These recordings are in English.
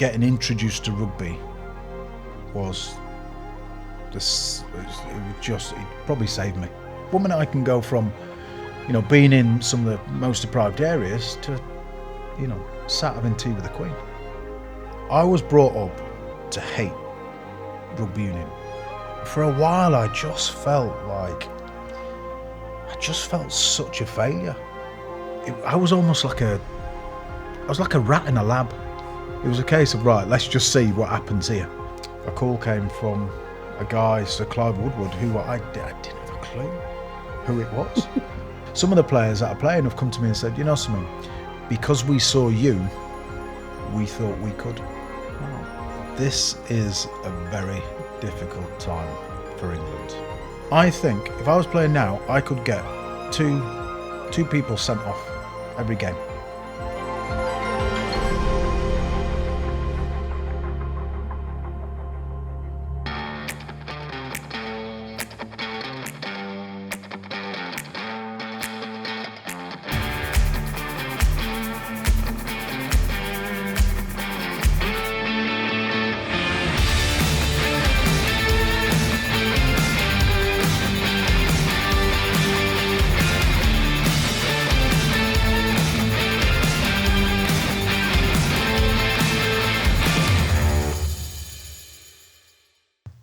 getting introduced to rugby was this. It probably saved me. One minute I can go from, being in some of the most deprived areas to, sat having tea with the Queen. I was brought up to hate rugby union. For a while, I just felt such a failure. I was like a rat in a lab. It was a case of, right, let's just see what happens here. A call came from a guy, Sir Clive Woodward, who I didn't have a clue who it was. Some of the players that are playing have come to me and said, you know something, because we saw you, we thought we could. This is a very difficult time for England. I think if I was playing now, I could get two people sent off every game.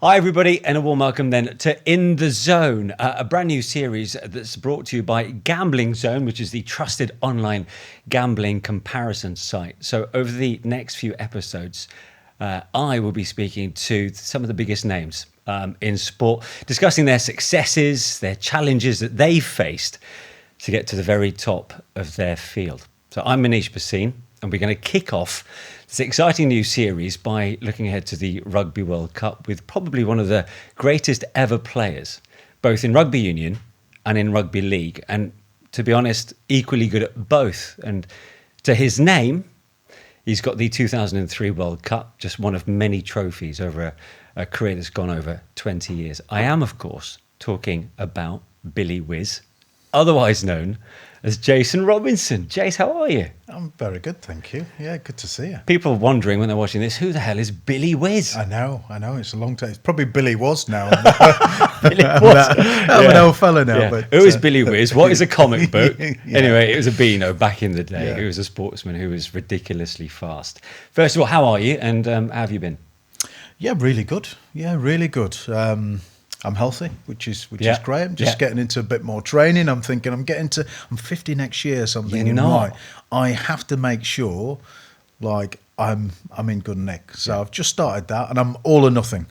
Hi everybody, and a warm welcome then to In the Zone, a brand new series that's brought to you by Gambling Zone, which is the trusted online gambling comparison site. So over the next few episodes, I will be speaking to some of the biggest names in sport, discussing their successes, their challenges that they've faced to get to the very top of their field. So I'm Manish Bhasin, and we're going to kick off this exciting new series by looking ahead to the Rugby World Cup with probably one of the greatest ever players, both in rugby union and in rugby league. And to be honest, equally good at both. And to his name, he's got the 2003 World Cup, just one of many trophies over a career that's gone over 20 years. I am, of course, talking about Billy Whizz, otherwise known as Jason Robinson. Jace, how are you? I'm very good, thank you. Yeah, good to see you. People are wondering when they're watching this, who the hell is Billy Whizz? I know. It's a long time. It's probably Billy Was now. Billy Was. I'm an old fella now. Yeah. But, who is Billy Whizz? What is a comic book? Yeah. Anyway, it was a Beano back in the day. Yeah. He was a sportsman who was ridiculously fast. First of all, how are you? And how have you been? Yeah, really good. I'm healthy, which is great. I'm just getting into a bit more training. I'm thinking I'm 50 next year, so I'm thinking, right, I have to make sure I'm in good nick. So I've just started that, and I'm all or nothing.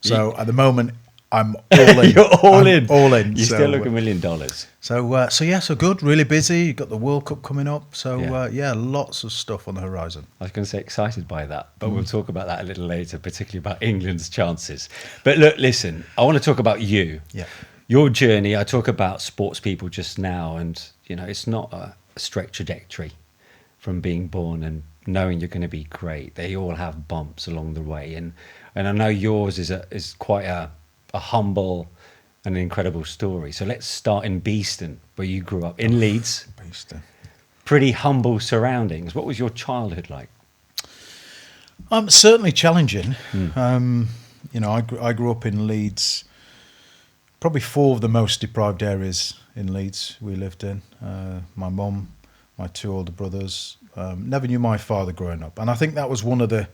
So at the moment, I'm all in. You're all in. All in. You still look $1 million. So good, really busy. You've got the World Cup coming up. So lots of stuff on the horizon. I was going to say excited by that, but we'll talk about that a little later, particularly about England's chances. But look, listen, I want to talk about you. Yeah. Your journey. I talk about sports people just now, and it's not a straight trajectory from being born and knowing you're going to be great. They all have bumps along the way, and I know yours is quite a humble and an incredible story. So let's start in Beeston, where you grew up, in Leeds. Beeston. Pretty humble surroundings. What was your childhood like? Certainly challenging. I grew up in Leeds, probably 4 of the most deprived areas in Leeds we lived in. My mum, my 2 older brothers, never knew my father growing up. And I think that was one of the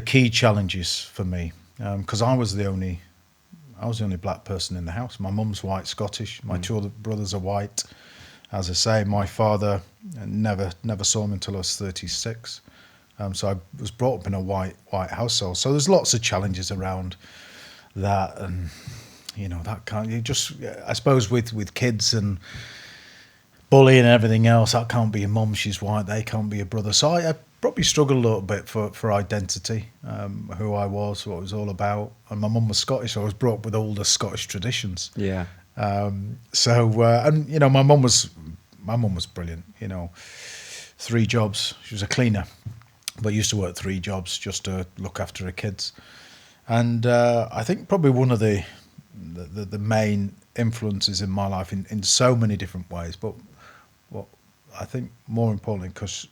key challenges for me, because I was the only black person in the house. My mum's white Scottish. My 2 other brothers are white. As I say, my father never saw him until I was 36. So I was brought up in a white household. So there's lots of challenges around that, and that kind. I suppose with kids and bullying and everything else, that can't be your mum. She's white. They can't be your brother. So I probably struggled a little bit for identity, who I was, what it was all about. And my mum was Scottish, so I was brought up with all the Scottish traditions. Yeah. And my mum was brilliant. 3 jobs. She was a cleaner, but used to work 3 jobs just to look after her kids. And I think probably one of the main influences in my life in so many different ways, but what I think more importantly, because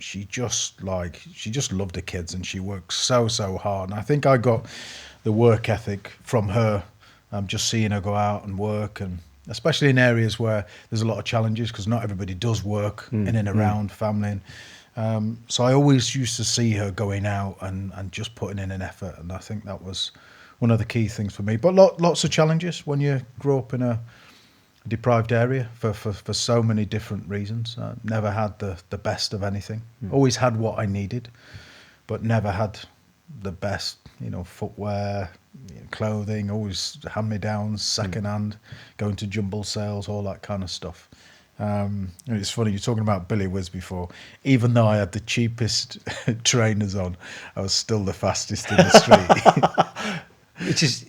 she just loved the kids, and she worked so hard. And I think I got the work ethic from her. Just seeing her go out and work, and especially in areas where there's a lot of challenges, because not everybody does work in and around family. So I always used to see her going out and just putting in an effort, and I think that was one of the key things for me. But lots of challenges when you grow up in a deprived area for so many different reasons. Never had the best of anything. Always had what I needed, but never had the best, footwear, clothing, always hand-me-downs, second-hand, going to jumble sales, all that kind of stuff. And it's funny, you're talking about Billy Whiz before. Even though I had the cheapest trainers on, I was still the fastest in the street.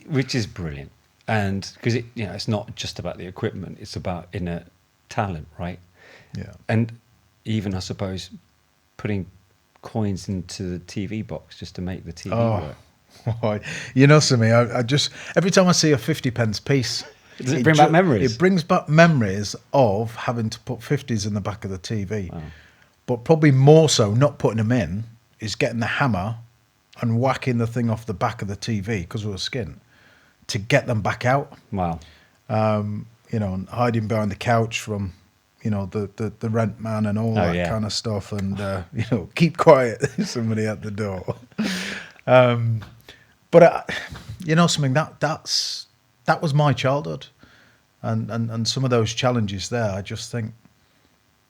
which is brilliant. And because it's not just about the equipment, it's about inner talent, right? Yeah. And even, I suppose, putting coins into the TV box just to make the TV work. Something, I just, every time I see a 50p piece, does it bring back memories? It brings back memories of having to put 50s in the back of the TV. Wow. But probably more so, not putting them in, is getting the hammer and whacking the thing off the back of the TV, because of the skin, to get them back out. Wow. And hiding behind the couch from, the rent man and all that kind of stuff, and keep quiet, somebody at the door. But something that was my childhood, and some of those challenges there. I just think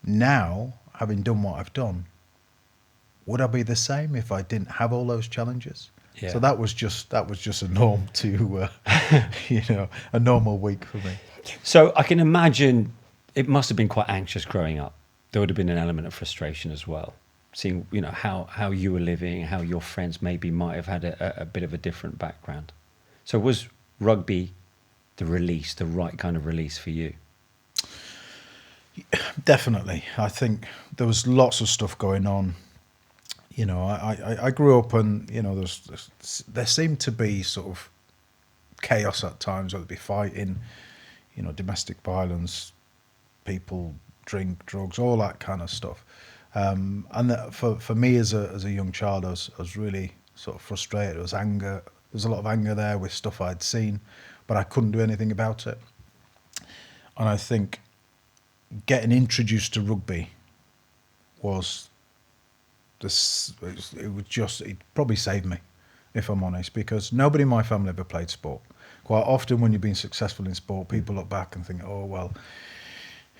now, having done what I've done, would I be the same if I didn't have all those challenges? Yeah. So that was just a norm to a normal week for me. So I can imagine it must have been quite anxious growing up. There would have been an element of frustration as well, seeing how you were living, how your friends maybe might have had a bit of a different background. So was rugby the right kind of release for you? Definitely. I think there was lots of stuff going on. I grew up, and there seemed to be sort of chaos at times, whether it be fighting, domestic violence, people drink, drugs, all that kind of stuff. And that for me as a young child, I was really sort of frustrated. There was anger. There was a lot of anger there with stuff I'd seen, but I couldn't do anything about it. And I think getting introduced to rugby was it probably saved me, if I'm honest, because nobody in my family ever played sport. Quite often when you've been successful in sport, people look back and think, oh, well,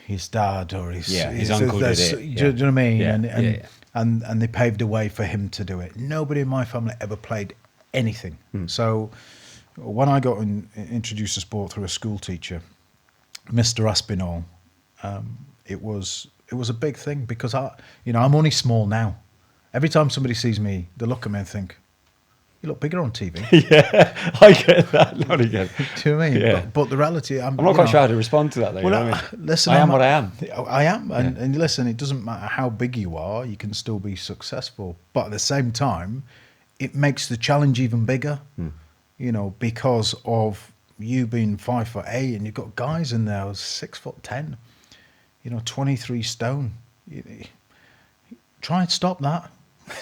his dad or his uncle did it. Do you know what I mean? Yeah. And they paved the way for him to do it. Nobody in my family ever played anything. So when I got introduced to sport through a school teacher, Mr. Aspinall, it was a big thing, because I'm only small now. Every time somebody sees me, they look at me and think, you look bigger on TV. Yeah, I get that. Not again. Do you know what I mean? Yeah. But the reality, I'm not quite sure how to respond to that, though. Well, listen, I am what I am. I am. And listen, it doesn't matter how big you are, you can still be successful. But at the same time, it makes the challenge even bigger, because of you being 5'8", and you've got guys in there who's 6'10", 23 stone. Try and stop that.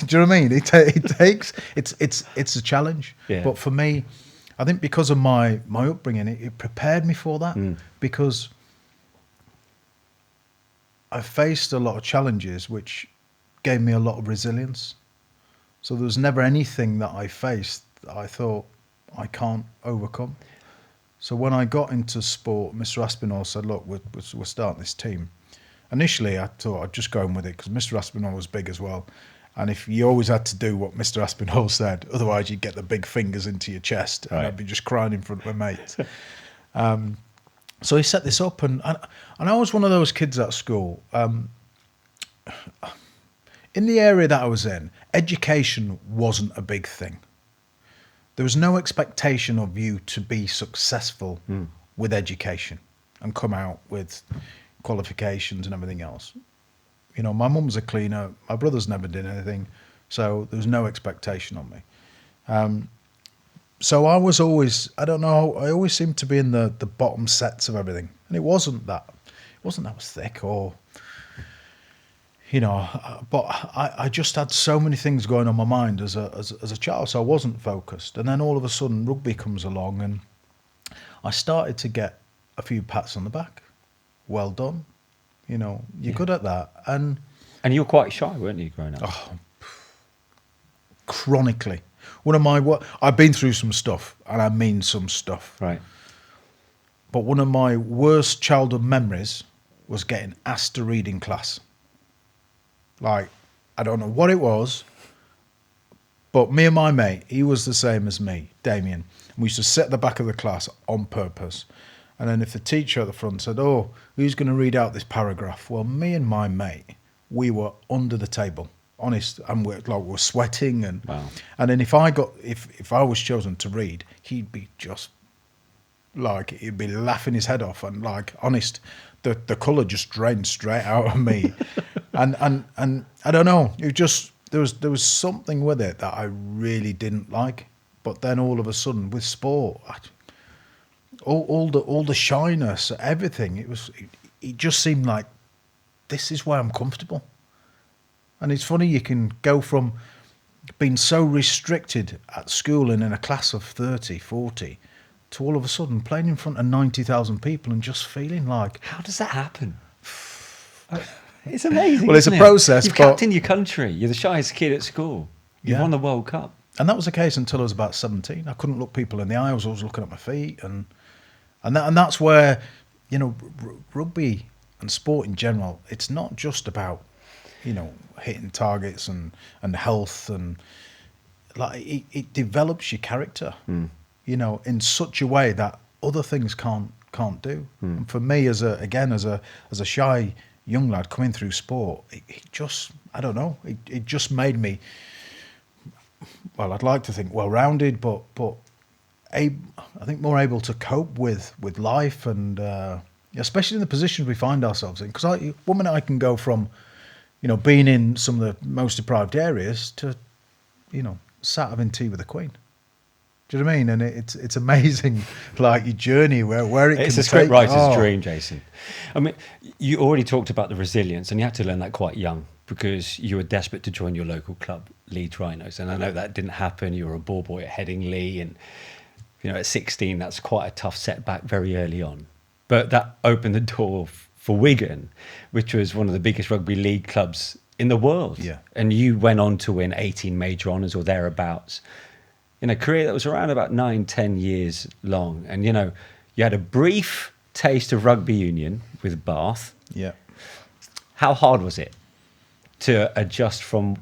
Do you know what I mean? It takes it's a challenge. Yeah. But for me, I think because of my upbringing, it prepared me for that, because I faced a lot of challenges which gave me a lot of resilience. So there was never anything that I faced that I thought I can't overcome. So when I got into sport, Mr. Aspinall said, look, we're starting this team. Initially, I thought I'd just go in with it, because Mr. Aspinall was big as well. And if you always had to do what Mr. Aspinall said, otherwise you'd get the big fingers into your chest, and I'd be just crying in front of my mates. So he set this up, and I was one of those kids at school. In the area that I was in, education wasn't a big thing. There was no expectation of you to be successful with education and come out with qualifications and everything else. My mum's a cleaner. My brothers never did anything, so there was no expectation on me. So I was always, I don't know, I always seemed to be in the bottom sets of everything, and it wasn't that I was thick, or you know, but I just had so many things going on my mind as a child, so I wasn't focused. And then all of a sudden, rugby comes along, and I started to get a few pats on the back. Well done, you know, you're good at that. And you were quite shy, weren't you, growing up? oh, chronically, I've been through some stuff, and I mean some stuff. Right. But one of my worst childhood memories was getting asked to read in class. Like, I don't know what it was, but me and my mate, he was the same as me, Damien. We used to sit at the back of the class on purpose. And then if the teacher at the front said, oh, who's going to read out this paragraph? Well, me and my mate, we were under the table, honest, and we're sweating. And wow. And then if I was chosen to read, he'd be just like, he'd be laughing his head off, and like, honest, the colour just drained straight out of me. and I don't know, it just, there was something with it that I really didn't like. But then all of a sudden with sport, all the shyness, everything, it just seemed like this is where I'm comfortable. And it's funny, you can go from being so restricted at school and in a class of 30, 40, to all of a sudden playing in front of 90,000 people and just feeling like... How does that happen? It's amazing. Well, it's a process. You've captained your country. You're the shyest kid at school. You've won the World Cup. And that was the case until I was about 17. I couldn't look people in the eye. I was always looking at my feet. And that's where, you know, rugby and sport in general, it's not just about, you know, hitting targets and health, and like it develops your character, you know, in such a way that other things can't do. And for me, as a shy young lad coming through sport, it just, I don't know, it just made me, well, I'd like to think well-rounded, but I think more able to cope with life, and especially in the positions we find ourselves in. Because one minute I can go from, you know, being in some of the most deprived areas to, you know, sat having tea with the Queen. Do you know what I mean? And it's amazing, like, your journey where it can take. It's a script writer's dream, Jason. I mean, you already talked about the resilience, and you had to learn that quite young, because you were desperate to join your local club, Leeds Rhinos. And I know that didn't happen. You were a ball boy at Headingley, and, you know, at 16, that's quite a tough setback very early on. But that opened the door for Wigan, which was one of the biggest rugby league clubs in the world. Yeah. And you went on to win 18 major honours or thereabouts in a career that was around about 9-10 years long. And, you know, you had a brief taste of rugby union with Bath. Yeah. How hard was it to adjust from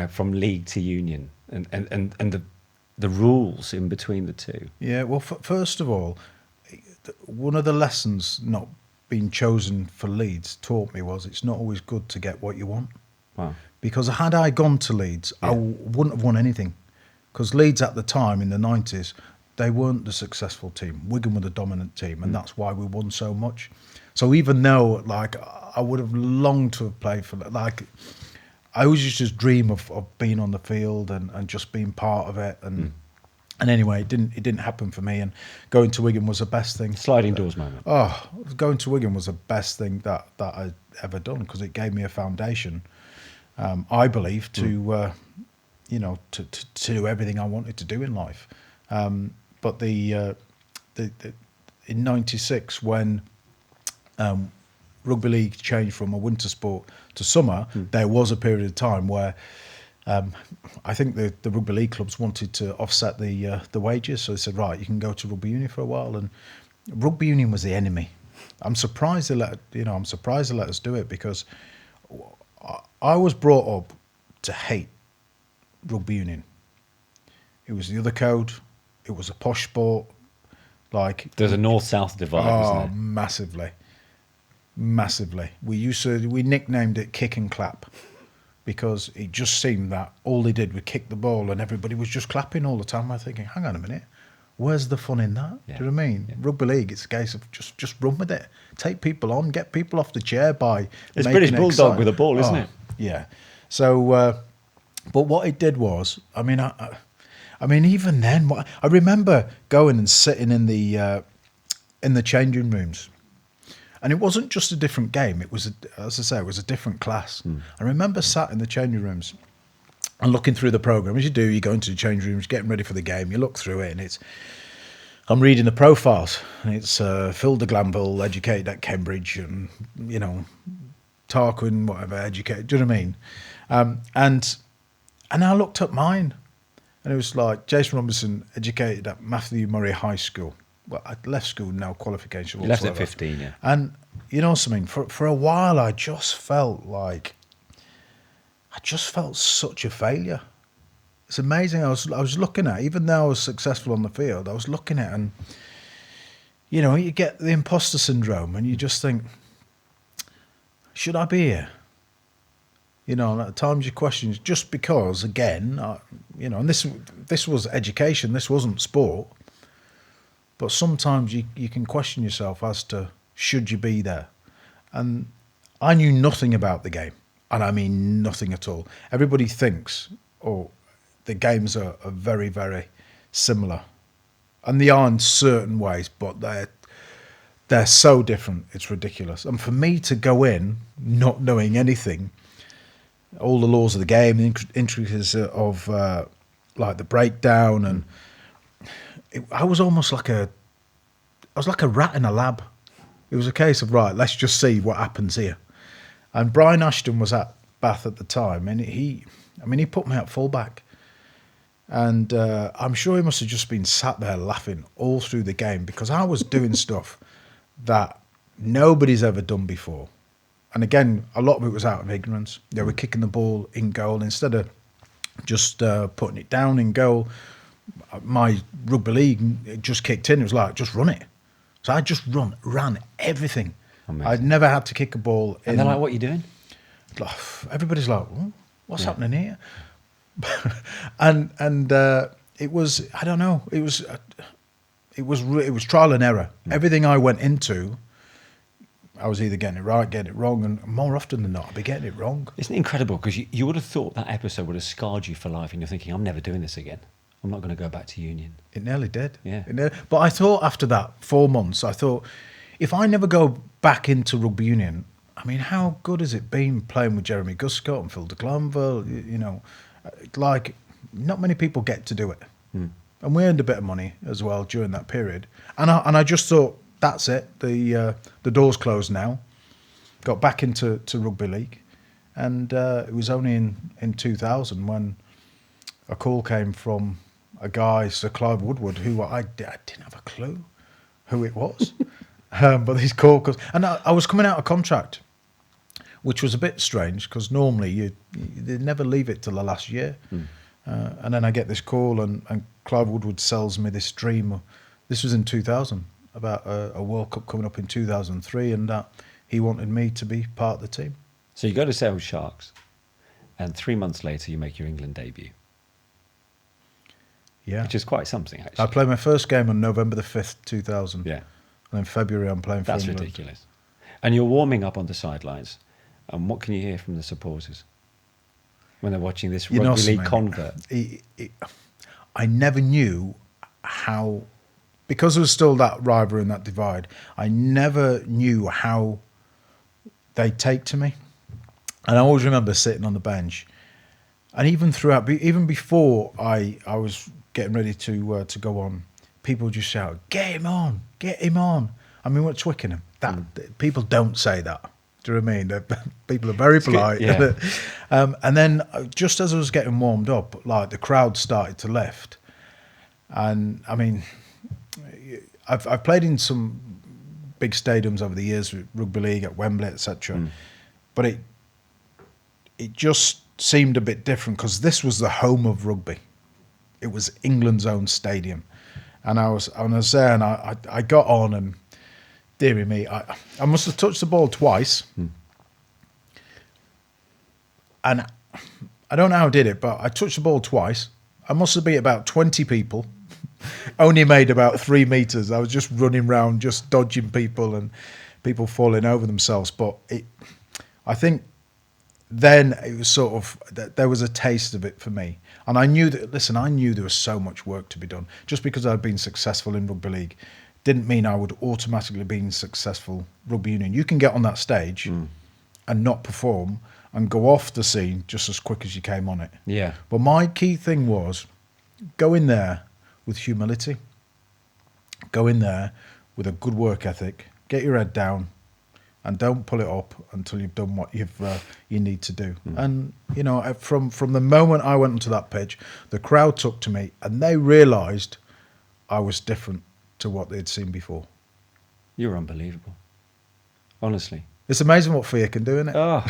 from league to union and the rules in between the two? Yeah, well, first of all, one of the lessons not being chosen for Leeds taught me was it's not always good to get what you want. Wow. Because had I gone to Leeds, I wouldn't have won anything. Because Leeds at the time, in the 90s, they weren't the successful team. Wigan were the dominant team, and that's why we won so much. So even though, like, I would have longed to have played for, like, I always used to dream of being on the field and just being part of it. And anyway, it didn't happen for me. And going to Wigan was the best thing. Sliding doors moment. Oh, going to Wigan was the best thing that I'd ever done, because it gave me a foundation, I believe, to to do everything I wanted to do in life. But in '96, when rugby league changed from a winter sport to summer, there was a period of time where I think the rugby league clubs wanted to offset the wages, so they said, right, you can go to rugby union for a while, and rugby union was the enemy. I'm surprised they let us do it, because I was brought up to hate rugby union. It was the other code. It was a posh sport. Like, there's a north-south divide, isn't there? Massively. We nicknamed it kick and clap, because it just seemed that all they did was kick the ball and everybody was just clapping all the time. I'm thinking, hang on a minute, where's the fun in that? Yeah. Do you know what I mean? Yeah. Rugby league, it's a case of just run with it. Take people on, get people off the chair by It's making British it Bulldog exciting. with a ball, isn't it? Yeah. So, but what it did was, I mean, even then, I remember going and sitting in the changing rooms, And it wasn't just a different game. It was, as I say, it was a different class. I remember sat in the changing rooms and looking through the programme. As you do, you go into the changing rooms, getting ready for the game. You look through it, and I'm reading the profiles, and it's Phil de Glanville, educated at Cambridge, and Tarquin, whatever, educated. Do you know what I mean? And I looked at mine, and it was like Jason Robinson, educated at Matthew Murray High School. Well, I left school, no qualification whatsoever. You left at 15, yeah. And you know something? For a while, I just felt such a failure. It's amazing. I was looking at, even though I was successful on the field, I was looking at, and you get the imposter syndrome, and you just think, should I be here? And at times you question, just because, again, and this was education, this wasn't sport. But sometimes you can question yourself as to, should you be there? And I knew nothing about the game, and I mean nothing at all. Everybody thinks, the games are very, very similar, and they are in certain ways, but they're so different. It's ridiculous. And for me to go in not knowing anything, all the laws of the game, the intricacies of like the breakdown, and I was almost like a rat in a lab. It was a case of, right, let's just see what happens here. And Brian Ashton was at Bath at the time, and he put me at fullback. And I'm sure he must have just been sat there laughing all through the game, because I was doing stuff that nobody's ever done before. And again, a lot of it was out of ignorance. They were kicking the ball in goal instead of just putting it down in goal. My rugby league just kicked in. It was like, just run it. So I just ran everything. Amazing. I'd never had to kick a ball. And they're like, what are you doing? Everybody's like, what's happening here? and it was, I don't know, it was trial and error. Everything I went into, I was either getting it right, getting it wrong, and more often than not, I'd be getting it wrong. Isn't it incredible? Because you would have thought that episode would have scarred you for life, and you're thinking, I'm never doing this again. I'm not going to go back to union. It nearly did. Yeah. But I thought after that 4 months, I thought, if I never go back into rugby union, I mean, how good has it been playing with Jeremy Guscott and Phil de Glanville? Like, not many people get to do it. And we earned a bit of money as well during that period. And I just thought, that's it. The door's closed now. Got back into rugby league. And it was only in 2000 when a call came from a guy, Sir Clive Woodward, who I didn't have a clue who it was. But these call calls. And I was coming out of contract, which was a bit strange, because normally they never leave it till the last year. And then I get this call, and Clive Woodward sells me this dream. This was in 2000, about a World Cup coming up in 2003, and that he wanted me to be part of the team. So you go to Sale Sharks, and 3 months later you make your England debut. Yeah. Which is quite something, actually. I played my first game on November the 5th, 2000. Yeah. And in February I'm playing for England. That's ridiculous. And you're warming up on the sidelines, and what can you hear from the supporters when they're watching this rugby league convert? I never knew how, because there was still that rivalry and that divide, I never knew how they'd take to me. And I always remember sitting on the bench, and even before I was getting ready to go on, people would just shout, get him on. I mean, we're at Twickenham. People don't say that. Do you know what I mean? People are very polite. Yeah. And then just as I was getting warmed up, like the crowd started to lift. And I mean, I've played in some big stadiums over the years with rugby league at Wembley, etc. But it just seemed a bit different, because this was the home of rugby. It was England's own stadium. And I was there, and I got on, and dearie me, I must have touched the ball twice. And I don't know how I did it, but I touched the ball twice. I must have been about 20 people, only made about 3 meters. I was just running around, just dodging people, and people falling over themselves. But I think then it was sort of, there was a taste of it for me. And I knew there was so much work to be done. Just because I'd been successful in rugby league didn't mean I would automatically be in successful rugby union. You can get on that stage and not perform and go off the scene just as quick as you came on it. Yeah. But my key thing was go in there with humility, go in there with a good work ethic, get your head down, and don't pull it up until you've done what you need to do. And you know, from the moment I went onto that pitch, the crowd took to me, and they realised I was different to what they'd seen before. You're unbelievable, honestly. It's amazing what fear can do, isn't it? Oh.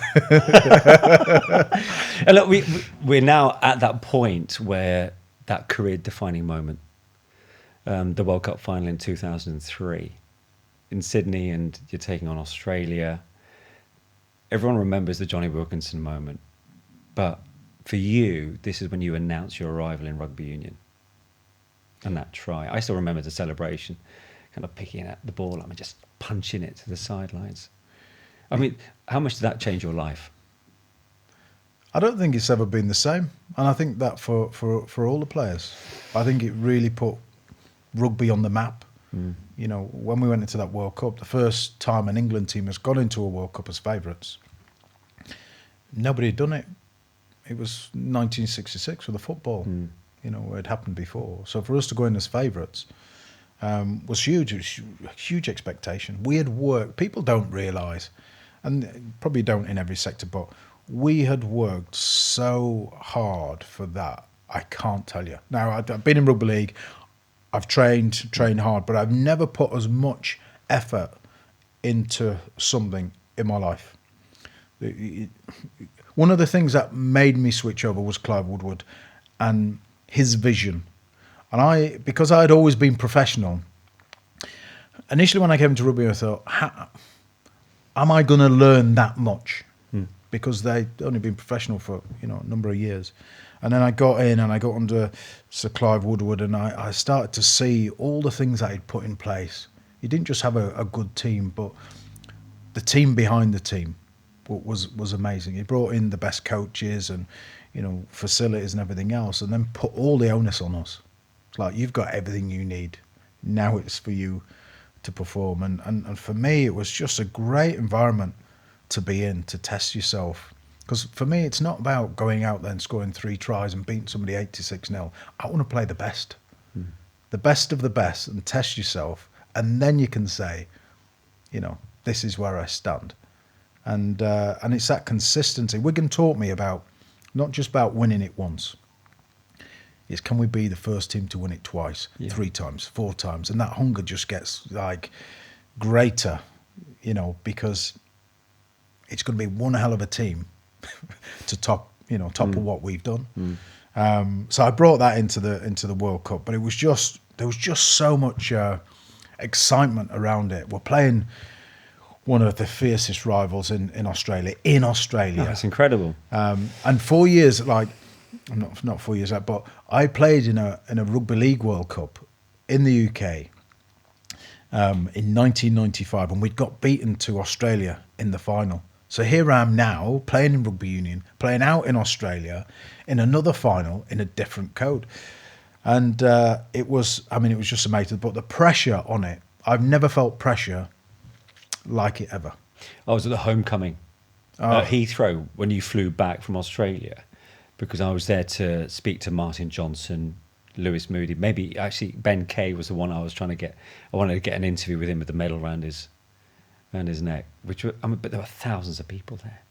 And look, we're now at that point where that career-defining moment, the World Cup final in 2003 in Sydney, and you're taking on Australia. Everyone remembers the Johnny Wilkinson moment, but for you, this is when you announce your arrival in rugby union and that try. I still remember the celebration, kind of picking at the ball and just punching it to the sidelines. I mean, how much did that change your life? I don't think it's ever been the same, and I think that for all the players, I think it really put rugby on the map. You know, when we went into that World Cup, the first time an England team has gone into a World Cup as favourites, nobody had done it. It was 1966 with the football. You know, it had happened before. So for us to go in as favourites was huge. It was a huge expectation. We had worked. People don't realise, and probably don't in every sector, but we had worked so hard for that. I can't tell you. Now, I've been in rugby league. I've trained hard, but I've never put as much effort into something in my life. One of the things that made me switch over was Clive Woodward and his vision. And because I had always been professional, initially when I came into rugby, I thought, am I going to learn that much? Because they'd only been professional for, you know, a number of years. And then I got in and I got under Sir Clive Woodward, and I started to see all the things that he'd put in place. He didn't just have a good team, but the team behind the team was amazing. He brought in the best coaches and, you know, facilities and everything else, and then put all the onus on us. It's like, you've got everything you need. Now it's for you to perform. And for me, it was just a great environment to be in, to test yourself. Because for me, it's not about going out there and scoring 3 tries and beating somebody 86-0. I want to play the best. The best of the best, and test yourself. And then you can say, you know, this is where I stand. And it's that consistency. Wigan taught me about, not just about winning it once. It's, can we be the first team to win it twice, 3 times, 4 times? And that hunger just gets like greater, you know, because it's going to be one hell of a team to top of what we've done. So I brought that into the World Cup, but there was just so much excitement around it. We're playing one of the fiercest rivals in Australia. Oh, that's incredible. And 4 years, like, not 4 years out, but I played in a Rugby League World Cup in the UK in 1995, and we'd got beaten to Australia in the final. So here I am now, playing in rugby union, playing out in Australia, in another final, in a different code. And it was just amazing. But the pressure on it, I've never felt pressure like it ever. I was at the homecoming at Heathrow when you flew back from Australia, because I was there to speak to Martin Johnson, Lewis Moody. Maybe actually Ben Kay was the one I was trying to get. I wanted to get an interview with him with the medal around his neck, but there were thousands of people there.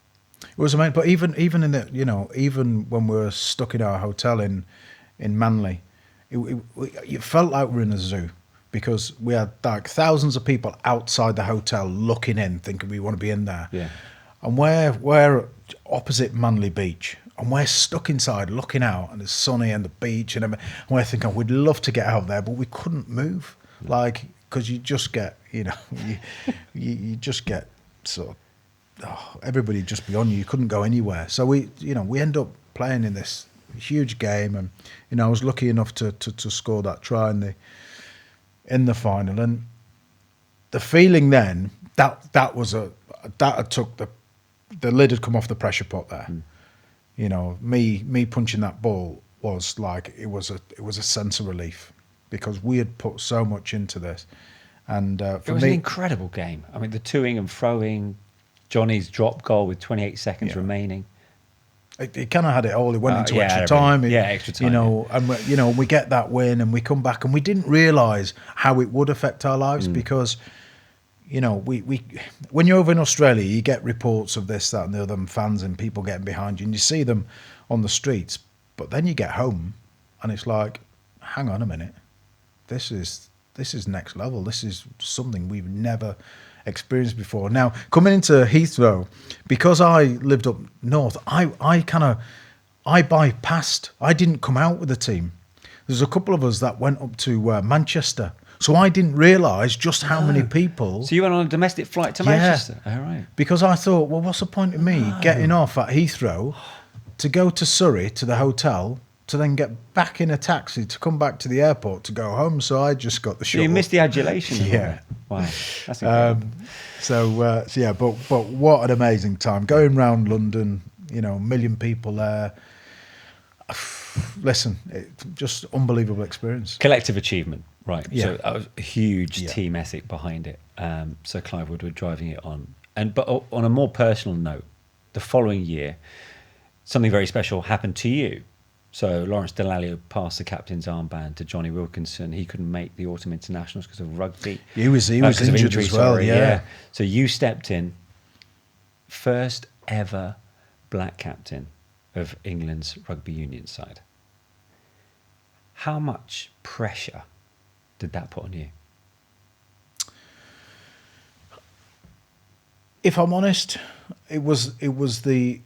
It was amazing. But even in the, you know, even when we were stuck in our hotel in Manly, it felt like we were in a zoo, because we had like thousands of people outside the hotel looking in, thinking we want to be in there. Yeah. And we're opposite Manly Beach, and we're stuck inside looking out, and it's sunny and the beach, and we're thinking we'd love to get out there, but we couldn't move, like, because you just get, you know, you just get sort of, everybody just beyond you. You couldn't go anywhere. So we end up playing in this huge game, and you know, I was lucky enough to score that try in the final, and the feeling then that had took the lid had come off the pressure pot there. You know, me punching that ball was like, it was a sense of relief, because we had put so much into this, And It for was an me, incredible game. I mean, the toing and throwing, Johnny's drop goal with 28 seconds remaining. it kind of had it all. It went into yeah, extra everything. time. Yeah, extra time, You know, and we get that win, and we come back, and we didn't realise how it would affect our lives because, you know, we when you're over in Australia, you get reports of this, that, and the other, and fans and people getting behind you, and you see them on the streets. But then you get home, and it's like, hang on a minute, this is next level. This is something we've never experienced before. Now, coming into Heathrow, because I lived up north, I bypassed. I didn't come out with the team. There's a couple of us that went up to Manchester, so I didn't realise just how many people. So you went on a domestic flight to Manchester? All right. Because I thought, well, what's the point of me getting off at Heathrow to go to Surrey to the hotel to then get back in a taxi to come back to the airport to go home? So I just got the So shuttle. you missed the adulation. Yeah. Wow. That's incredible. So yeah, but what an amazing time going round London. You know, 1 million people there. Listen, just unbelievable experience. Collective achievement, right? Yeah. So that was a huge team ethic behind it. So Clive Woodward driving it on, but on a more personal note, the following year, something very special happened to you. So Lawrence Dallaglio passed the captain's armband to Johnny Wilkinson. He couldn't make the autumn internationals because of rugby. He was injured injury, as well. sorry, Yeah. So you stepped in, first ever black captain of England's rugby union side. How much pressure did that put on you? If I'm honest, it was the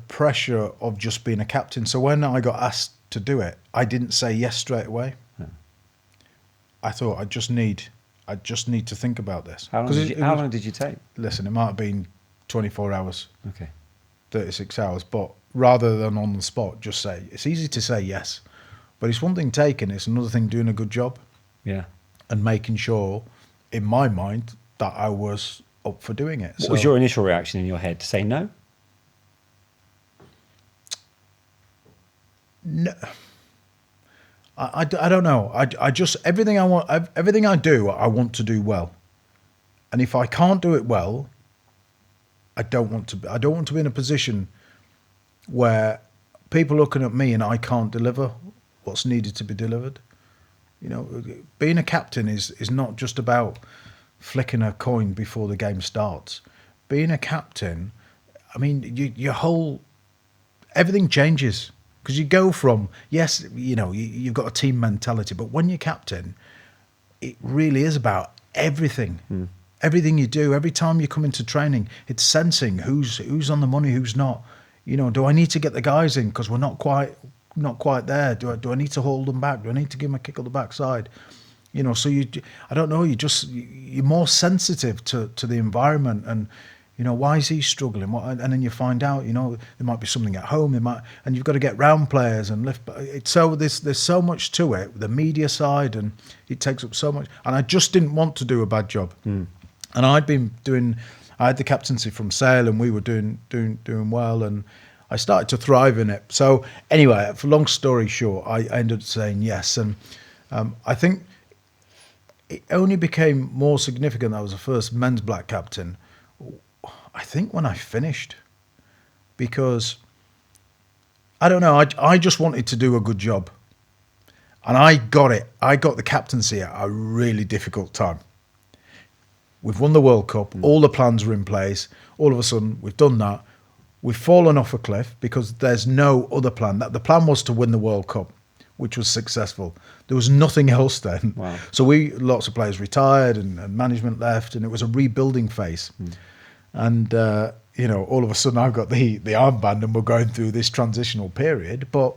pressure of just being a captain. So when I got asked to do it, I didn't say yes straight away. No. I thought I just need to think about this. How long did you take? Listen, it might have been 24 hours, Okay. 36 hours, but rather than on the spot, just say, it's easy to say yes, but it's one thing taking, it's another thing doing a good job Yeah. and making sure, in my mind, that I was up for doing it. What was your initial reaction in your head? To say no? No, I don't know. I just everything I do, I want to do well, and if I can't do it well, I don't want to be in a position where people are looking at me and I can't deliver what's needed to be delivered. You know, being a captain is not just about flicking a coin before the game starts. Being a captain, I mean, your whole everything changes because you go from, yes, you know, you've got a team mentality, but when you're captain, it really is about everything. Everything you do, every time you come into training, it's sensing who's on the money, who's not. You know, do I need to get the guys in because we're not quite there? Do I need to hold them back? Do I need to give them a kick on the backside? You know, so I don't know. You're more sensitive to the environment, and you know, why is he struggling? And then you find out, you know, there might be something at home. And you've got to get round players and lift. So there's so much to it, the media side, and it takes up so much. And I just didn't want to do a bad job. And I had the captaincy from Sale, and we were doing well, and I started to thrive in it. So anyway, for long story short, I ended up saying yes, and I think it only became more significant that I was the first men's black captain, I think, when I finished, because I don't know, I just wanted to do a good job, and I got it. I got the captaincy at a really difficult time. We've won the World Cup. All the plans were in place. All of a sudden, we've done that. We've fallen off a cliff because there's no other plan. The plan was to win the World Cup, which was successful. There was nothing else then. Wow. So lots of players retired and management left, and it was a rebuilding phase. And, you know, all of a sudden I've got the armband and we're going through this transitional period. But,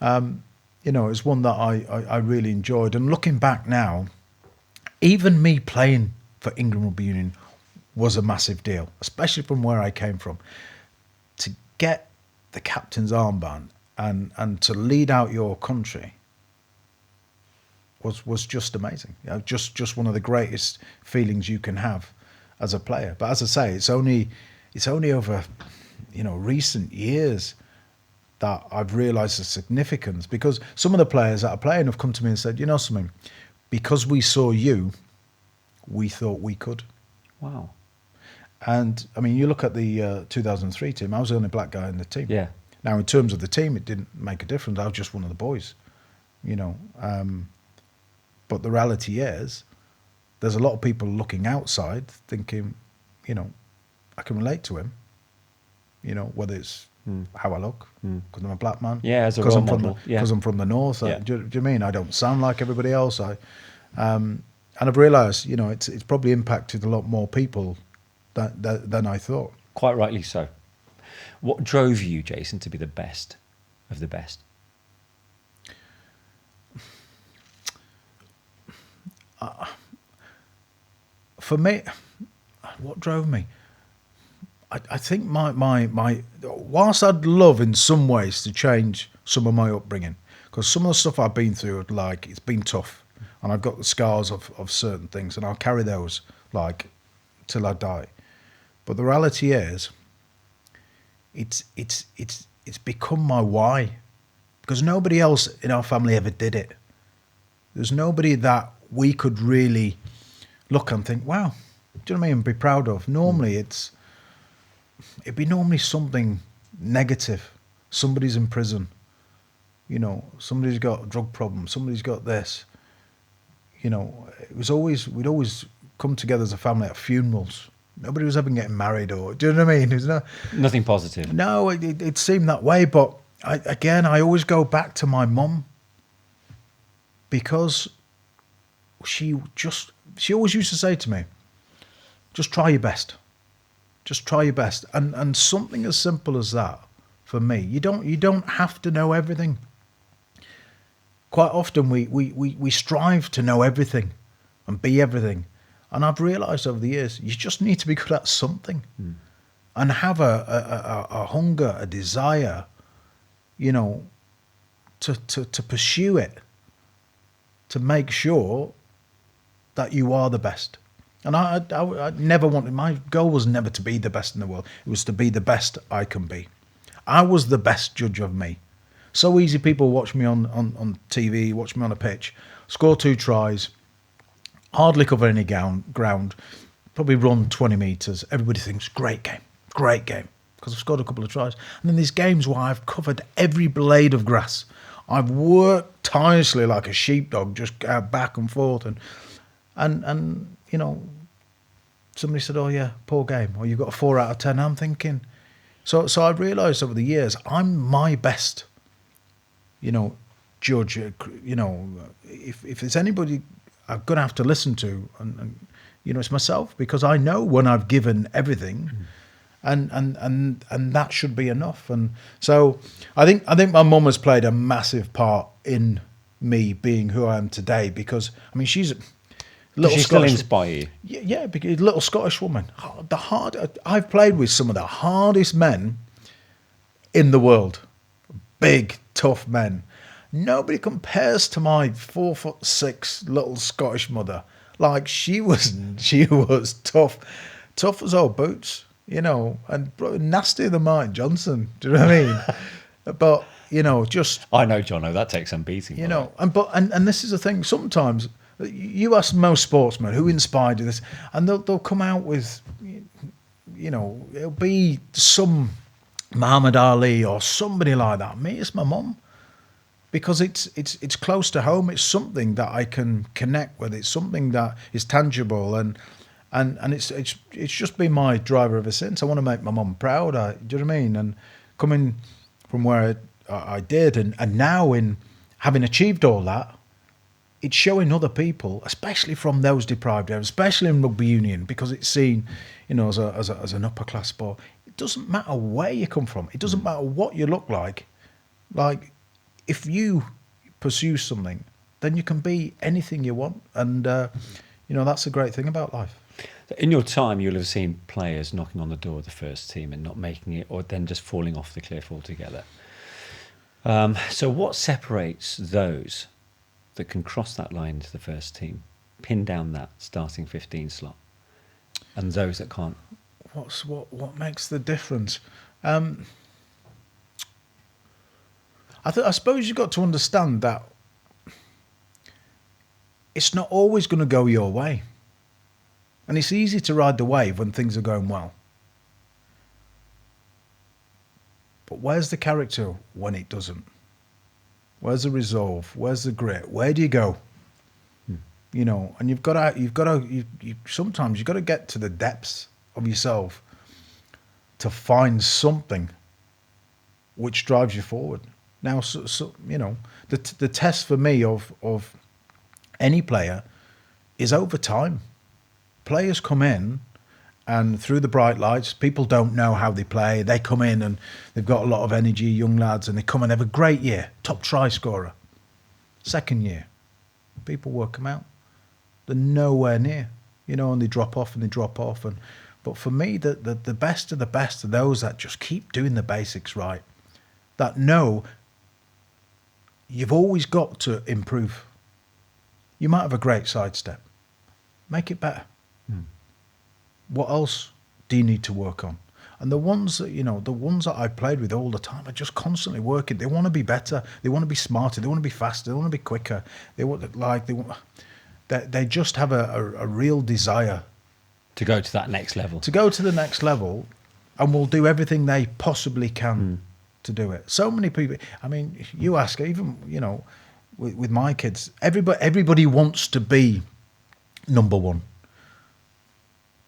you know, it's one that I really enjoyed. And looking back now, even me playing for England Rugby Union was a massive deal, especially from where I came from. To get the captain's armband and to lead out your country was just amazing. You know, just one of the greatest feelings you can have as a player. But as I say, it's only over, you know, recent years that I've realised the significance, because some of the players that are playing have come to me and said, you know something, because we saw you, we thought we could. Wow. And I mean, you look at the 2003 team. I was the only black guy in the team. Yeah. Now, in terms of the team, it didn't make a difference. I was just one of the boys, you know. But the reality is, there's a lot of people looking outside, thinking, you know, I can relate to him. You know, whether it's how I look, because I'm a black man. Yeah, as a because role I'm from model. because I'm from the north. Yeah. Do you mean I don't sound like everybody else? And I've realised, you know, it's probably impacted a lot more people than I thought. Quite rightly so. What drove you, Jason, to be the best of the best? For me, what drove me? I think my whilst I'd love in some ways to change some of my upbringing, because some of the stuff I've been through, like, it's been tough, and I've got the scars of certain things, and I'll carry those like till I die. But the reality is, it's become my why, because nobody else in our family ever did it. There's nobody that we could really look and think, wow, do you know what I mean? Be proud of. Normally it'd be normally something negative. Somebody's in prison. You know, somebody's got a drug problem. Somebody's got this. You know, we'd always come together as a family at funerals. Nobody was ever getting married, or do you know what I mean? There's Nothing positive. no, it seemed that way. But I always go back to my mum, because she always used to say to me, just try your best. Just try your best. And something as simple as that, for me, you don't have to know everything. Quite often we strive to know everything and be everything. And I've realised over the years, you just need to be good at something, and have a hunger, a desire, you know, to pursue it, to make sure that you are the best. And I never wanted, my goal was never to be the best in the world. It was to be the best I can be. I was the best judge of me. So easy, people watch me on TV, watch me on a pitch, score 2 tries, hardly cover any ground, probably run 20 metres. Everybody thinks, great game, because I've scored a couple of tries. And then there's games where I've covered every blade of grass. I've worked tirelessly like a sheepdog, just back and forth. And you know, somebody said, oh yeah, poor game, or you got a 4 out of 10. I'm thinking, so I've realised over the years, I'm my best, you know, judge. You know, if there's anybody I'm going to have to listen to, and you know, it's myself, because I know when I've given everything, and that should be enough. And so I think my mum has played a massive part in me being who I am today, because I mean, she's a little She still Scottish, inspire you. yeah, because a little Scottish woman. I've played with some of the hardest men in the world, big, tough men. Nobody compares to my 4'6" little Scottish mother. Like, she was tough as old boots, you know, and nastier than Mike Johnson. Do you know what I mean? But you know, just, I know, Jono, that takes some beating. you know, and this is the thing. Sometimes you ask most sportsmen who inspired you this, and they'll come out with, you know, it'll be some Muhammad Ali or somebody like that. Me, it's my mum. Because it's close to home. It's something that I can connect with. It's something that is tangible, and it's just been my driver ever since. I want to make my mum proud. Do you know what I mean? And coming from where I did, and now in having achieved all that, it's showing other people, especially from those deprived areas, especially in rugby union, because it's seen, you know, as an upper class sport. It doesn't matter where you come from. It doesn't matter what you look like. Like, if you pursue something, then you can be anything you want. And, you know, that's the great thing about life. In your time, you'll have seen players knocking on the door of the first team and not making it, or then just falling off the cliff altogether. So what separates those that can cross that line to the first team, pin down that starting 15 slot, and those that can't? What makes the difference? I suppose you've got to understand that it's not always going to go your way. And it's easy to ride the wave when things are going well. But where's the character when it doesn't? Where's the resolve? Where's the grit? Where do you go? You know, and sometimes you've got to get to the depths of yourself to find something which drives you forward. Now, you know, the test for me of any player is over time. Players come in, and through the bright lights, people don't know how they play. They come in and they've got a lot of energy, young lads, and they come and have a great year, top try scorer. Second year, people work them out. They're nowhere near, you know, and they drop off and they drop off. But for me, the best of the best are those that just keep doing the basics right, that know you've always got to improve. You might have a great sidestep. Make it better. What else do you need to work on? And the ones that, you know, the ones that I played with all the time are just constantly working. They want to be better. They want to be smarter. They want to be faster. They want to be quicker. They just have a real desire to go to that next level. To go to the next level, and will do everything they possibly can to do it. So many people. I mean, you ask, even, you know, with my kids, everybody wants to be number one.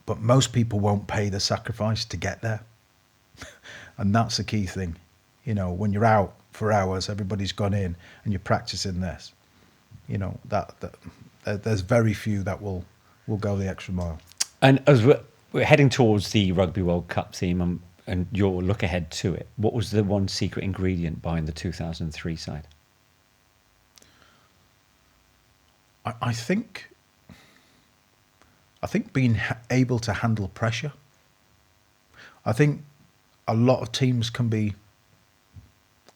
But most people won't pay the sacrifice to get there. And that's the key thing. You know, when you're out for hours, everybody's gone in and you're practicing this. You know, that there's very few that will go the extra mile. And as we're heading towards the Rugby World Cup theme and your look ahead to it, what was the one secret ingredient behind the 2003 side? I think being able to handle pressure. I think a lot of teams can be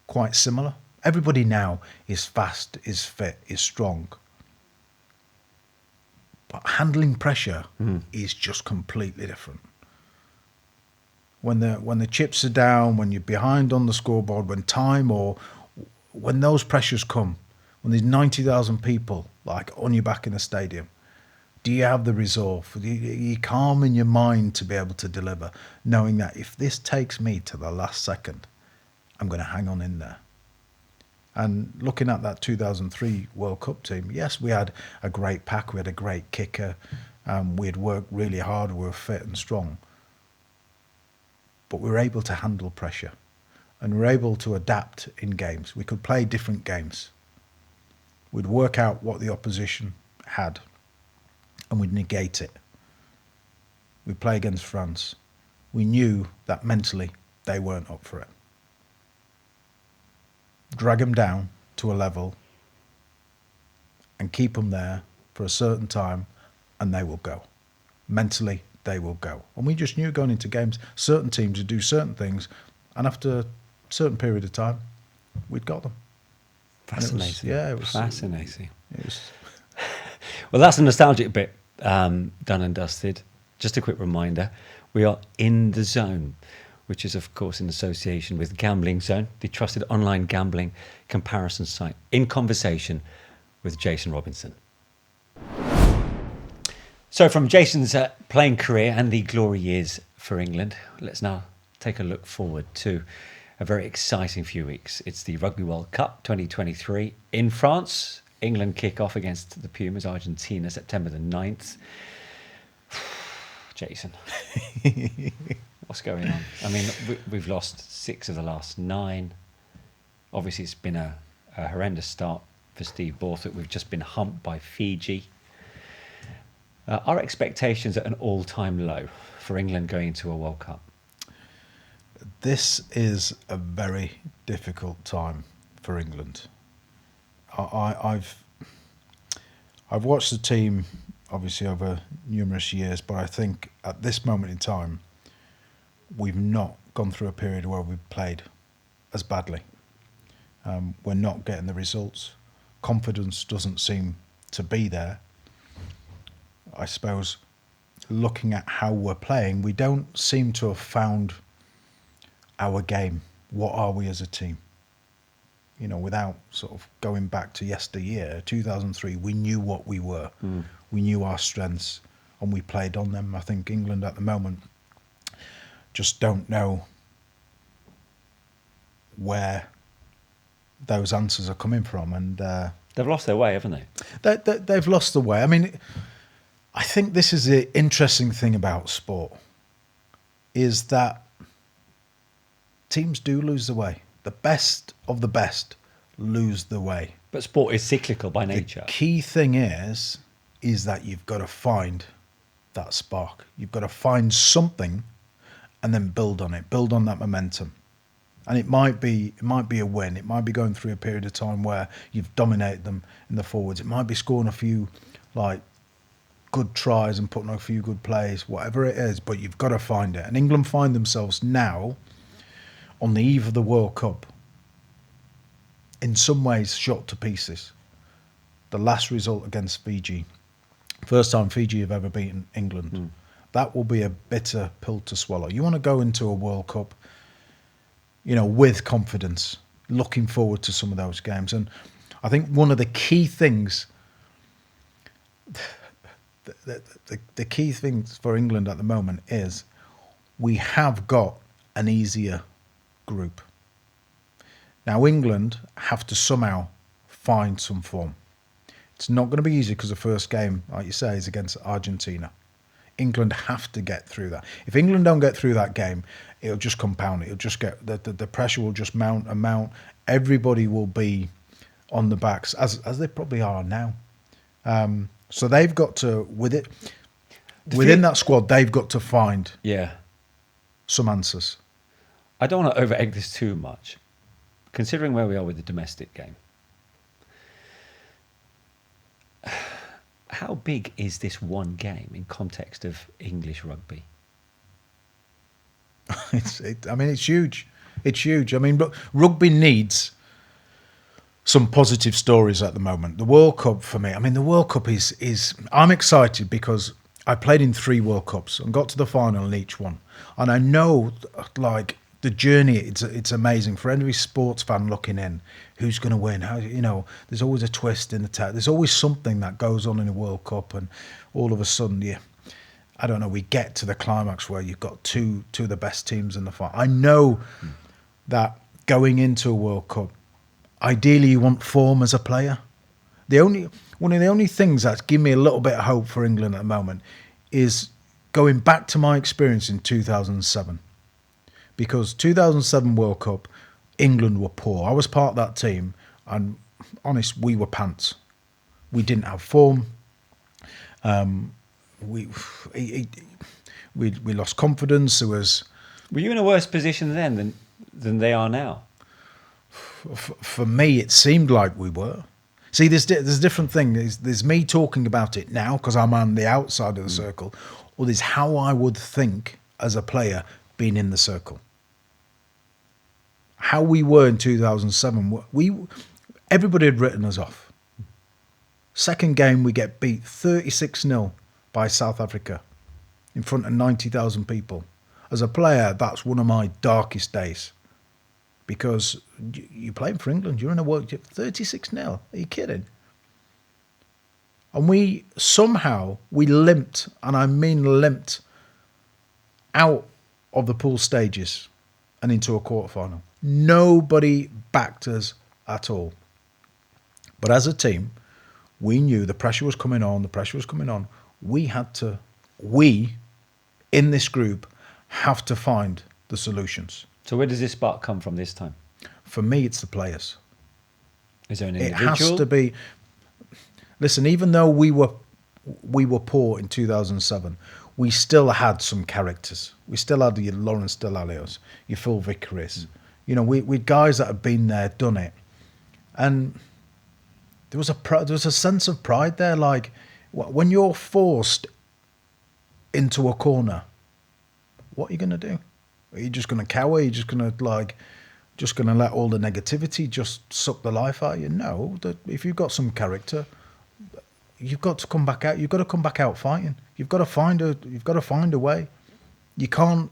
quite similar. Everybody now is fast, is fit, is strong. But handling pressure is just completely different. When the chips are down, when you're behind on the scoreboard, when those pressures come, when there's 90,000 people like on your back in a stadium, do you have the resolve? Are you calm in your mind to be able to deliver, knowing that if this takes me to the last second, I'm going to hang on in there? And looking at that 2003 World Cup team, yes, we had a great pack, we had a great kicker, we had worked really hard, we were fit and strong. But we were able to handle pressure, and we were able to adapt in games. We could play different games. We'd work out what the opposition had, and we'd negate it. We'd play against France. We knew that mentally they weren't up for it. Drag them down to a level and keep them there for a certain time, and they will go. Mentally, they will go. And we just knew going into games, certain teams would do certain things, and after a certain period of time, we'd got them. Fascinating. It was fascinating. It was. Well, that's the nostalgic bit done and dusted. Just a quick reminder, we are in the zone, which is, of course, in association with Gambling Zone, the trusted online gambling comparison site, in conversation with Jason Robinson. So from Jason's playing career and the glory years for England, let's now take a look forward to a very exciting few weeks. It's the Rugby World Cup 2023 in France. England kick off against the Pumas, Argentina, September the 9th. Jason, what's going on? I mean, we've lost 6 of the last 9. Obviously, it's been a horrendous start for Steve Borthwick. We've just been humped by Fiji. Our expectations are at an all-time low for England going into a World Cup. This is a very difficult time for England. I've watched the team obviously over numerous years, but I think at this moment in time, we've not gone through a period where we've played as badly. We're not getting the results. Confidence doesn't seem to be there. I suppose looking at how we're playing, we don't seem to have found our game. What are we as a team? You know, without sort of going back to yesteryear, 2003, we knew what we were. We knew our strengths. and we played on them. I think England at the moment just don't know where those answers are coming from, and They've lost their way, haven't they? they've lost the way. I mean, I think this is the interesting thing about sport, is that teams do lose the way. The best of the best lose the way. But sport is cyclical by nature. The key thing is that you've got to find that spark. You've got to find something and then build on it, build on that momentum. And it might be a win. It might be going through a period of time where you've dominated them in the forwards. It might be scoring a few like good tries and putting a few good plays, whatever it is, but you've got to find it. And England find themselves now on the eve of the World Cup, in some ways shot to pieces. The last result against Fiji, first time Fiji have ever beaten England. That will be a bitter pill to swallow. You want to go into a World Cup, you know, with confidence, looking forward to some of those games. And I think one of the key things, the key things for England at the moment is we have got an easier group. Now, England have to somehow find some form. It's not going to be easy because the first game, like you say, is against Argentina. England have to get through that. If England don't get through that game, it'll just compound. It'll just get the pressure will just mount and mount. Everybody will be on the backs as they probably are now. So they've got to within that squad. They've got to find some answers. I don't want to over-egg this too much, considering where we are with the domestic game. How big is this one game in context of English rugby? I mean, it's huge. It's huge. I mean, but rugby needs some positive stories at the moment. The World Cup for me, I mean, the World Cup is I'm excited because I played in 3 World Cups and got to the final in each one. And I know, like, the journey, it's amazing for every sports fan looking in. Who's going to win? How, you know, there's always a twist in the tale. There's always something that goes on in a World Cup, and all of a sudden, I don't know, we get to the climax where you've got two of the best teams in the fight. I know that going into a World Cup, ideally you want form as a player. One of the only things that's given me a little bit of hope for England at the moment is going back to my experience in 2007. Because 2007 World Cup, England were poor. I was part of that team, and honest, we were pants. We didn't have form. We lost confidence. There was. Were you in a worse position then than they are now? For me, it seemed like we were. See, there's a different thing. There's me talking about it now because I'm on the outside of the circle, or there's how I would think as a player being in the circle. How we were in 2007, everybody had written us off. Second game, we get beat 36-0 by South Africa in front of 90,000 people. As a player, that's one of my darkest days. Because you're playing for England, you're in a World Cup, 36-0. Are you kidding? And we limped, and I mean limped, out of the pool stages and into a quarterfinal. Nobody backed us at all. But as a team, we knew the pressure was coming on. We, in this group, have to find the solutions. So where does this spark come from this time? For me, it's the players. Is there an individual? It has to be. Listen, even though we were poor in 2007, we still had some characters. We still had your Lawrence Delalios, your Phil Vickeries. You know, we guys that had been there, done it, and there was a sense of pride there. Like when you're forced into a corner, what are you going to do? Are you just going to cower? Are you just going to let all the negativity just suck the life out of you? No. If you've got some character, you've got to come back out. You've got to come back out fighting. You've got to find a way. You can't.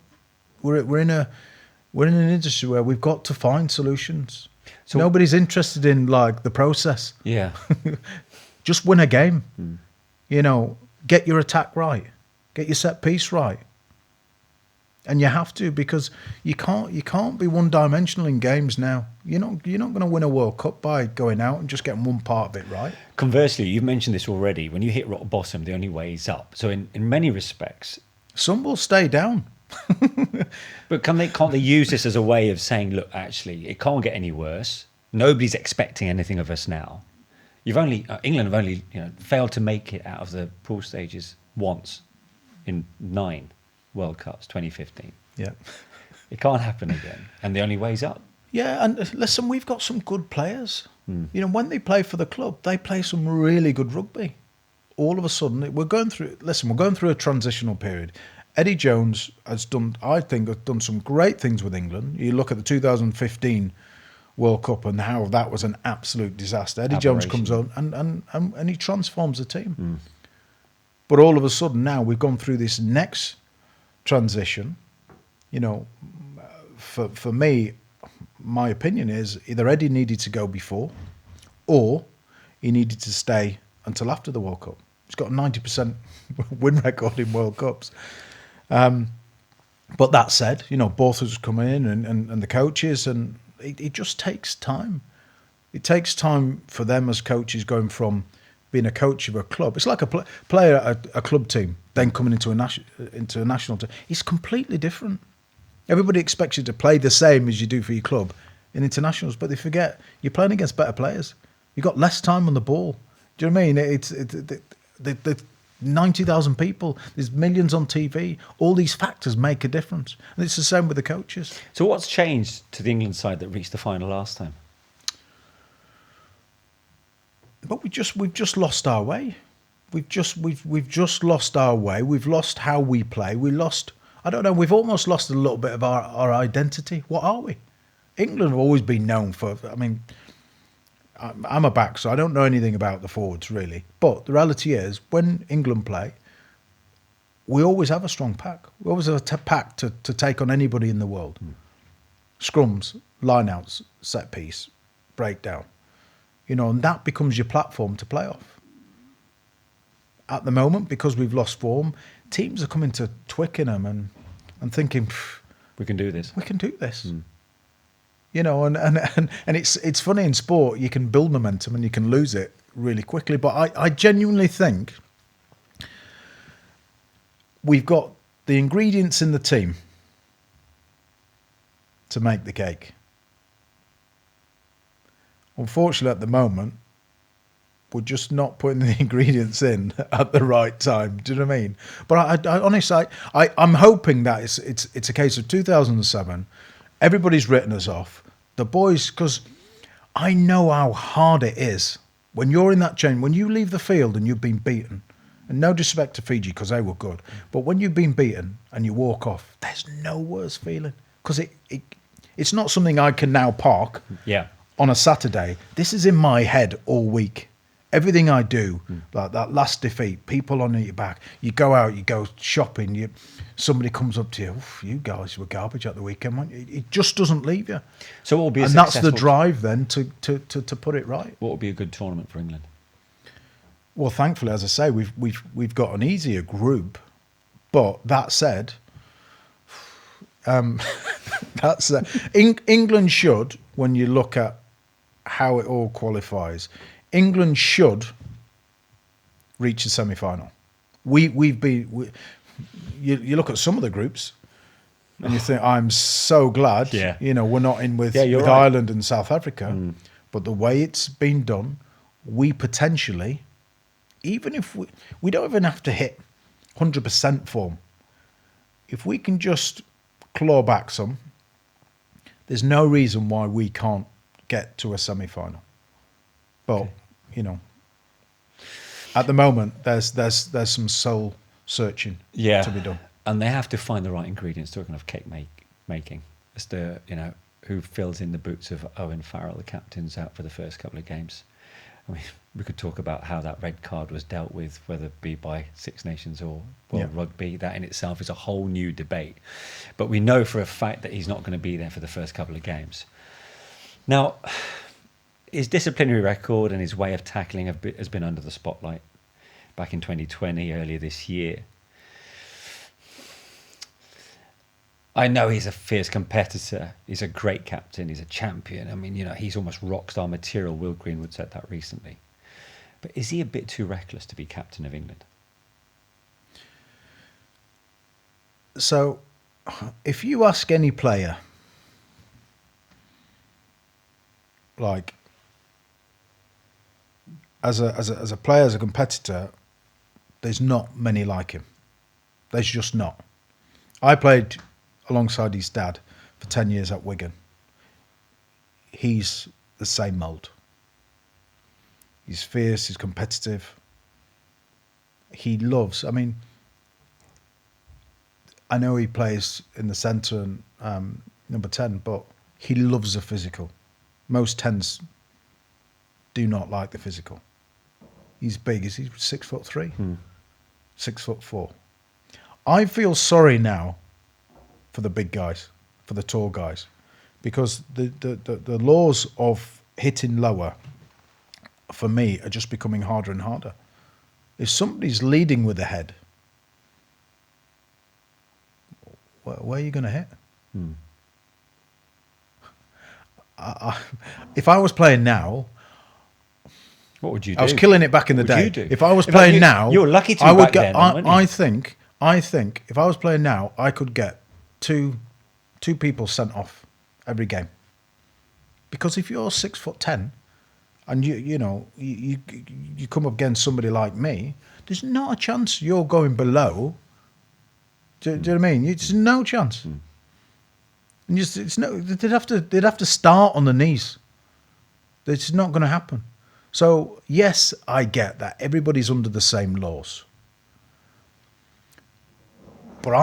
We're in an industry where we've got to find solutions. So nobody's interested in like the process. Yeah. Just win a game. You know, get your attack right. Get your set piece right. And you have to, because you can't be one dimensional in games now. You're not going to win a World Cup by going out and just getting one part of it right. Conversely, you've mentioned this already. When you hit rock bottom, the only way is up. So in many respects, some will stay down. But can't they use this as a way of saying, look, actually, it can't get any worse. Nobody's expecting anything of us now. England have only failed to make it out of the pool stages once in 9 World Cups, 2015. Yeah. It can't happen again. And the only way's up. Yeah, and listen, we've got some good players. When they play for the club, they play some really good rugby. All of a sudden, we're going through a transitional period. Eddie Jones has done some great things with England. You look at the 2015 World Cup and how that was an absolute disaster. Eddie Jones comes on and he transforms the team. But all of a sudden now we've gone through this next transition. For me, my opinion is either Eddie needed to go before or he needed to stay until after the World Cup. He's got a 90% win record in World Cups. But that said, both of us come in and the coaches, and it just takes time. It takes time for them as coaches going from being a coach of a club. It's like a player at a club team, then coming into a national team. It's completely different. Everybody expects you to play the same as you do for your club in internationals, but they forget you're playing against better players. You've got less time on the ball. Do you know what I mean? It's the 90,000 people, there's millions on TV. All these factors make a difference. And it's the same with the coaches. So what's changed to the England side that reached the final last time? But we've just lost our way. We've just lost our way. We've lost how we play. We've almost lost a little bit of our identity. What are we? England have always been known for, I'm a back, so I don't know anything about the forwards, really. But the reality is, when England play, we always have a strong pack. We always have a pack to take on anybody in the world. Scrums, line-outs, set-piece, breakdown. And that becomes your platform to play off. At the moment, because we've lost form, teams are coming to Twickenham and thinking, we can do this. We can do this. And it's funny in sport, you can build momentum and you can lose it really quickly. But I genuinely think we've got the ingredients in the team to make the cake. Unfortunately, at the moment, we're just not putting the ingredients in at the right time. Do you know what I mean? But I honestly, I'm hoping that it's a case of 2007. Everybody's written us off. The boys, because I know how hard it is when you're in that chain, when you leave the field and you've been beaten, and no disrespect to Fiji because they were good, but when you've been beaten and you walk off, there's no worse feeling, because it's not something I can now park on a Saturday. This is in my head all week. Everything I do, like that last defeat, people on your back. You go out, you go shopping. Somebody comes up to you. You guys were garbage at the weekend, weren't you? It just doesn't leave you. So what will be? And that's the drive then to put it right. What would be a good tournament for England? Well, thankfully, as I say, we've got an easier group. But that said, England should, when you look at how it all qualifies, England should reach the semi-final. You look at some of the groups and you think, I'm so glad we're not in with right. Ireland and South Africa. But the way it's been done, we potentially, even if we don't even have to hit 100% form, if we can just claw back some, there's no reason why we can't get to a semi-final. But at the moment, there's some soul searching to be done, and they have to find the right ingredients. Talking of cake making, as to who fills in the boots of Owen Farrell, the captain's out for the first couple of games. I mean, we could talk about how that red card was dealt with, whether it be by Six Nations or World Rugby. That in itself is a whole new debate. But we know for a fact that he's not going to be there for the first couple of games. Now, his disciplinary record and his way of tackling has been under the spotlight back in 2020, earlier this year. I know he's a fierce competitor. He's a great captain. He's a champion. I mean, he's almost rock star material. Will Greenwood said that recently. But is he a bit too reckless to be captain of England? So, if you ask any player, like, as a player, as a competitor, there's not many like him. There's just not. I played alongside his dad for 10 years at Wigan. He's the same mould. He's fierce, he's competitive. He loves, I know he plays in the centre and number 10, but he loves the physical. Most 10s do not like the physical. He's big. Is he 6'3"? 6'4". I feel sorry now for the big guys, for the tall guys, because the laws of hitting lower, for me, are just becoming harder and harder. If somebody's leading with the head, where are you going to hit? If I was playing now, what would you do? I was killing it back in the day. Would you do? If I was playing now, you were lucky to I would back get. then, weren't you? I think if I was playing now, I could get two people sent off every game. Because if you're 6'10", and you come up against somebody like me, there's not a chance you're going below. Do you know what I mean? It's no chance. And they'd have to start on the knees. It's not going to happen. So yes, I get that everybody's under the same laws. But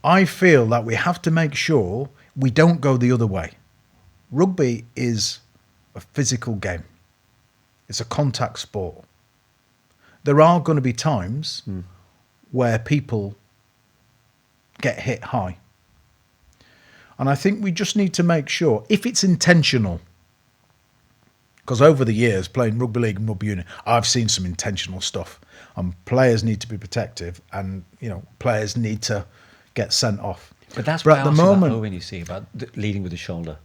I feel that we have to make sure we don't go the other way. Rugby is a physical game. It's a contact sport. There are going to be times where people get hit high. And I think we just need to make sure, if it's intentional, because over the years, playing rugby league and rugby union, I've seen some intentional stuff. And players need to be protective, and players need to get sent off. But that's what I asked about Owen, you see, about leading with the shoulder.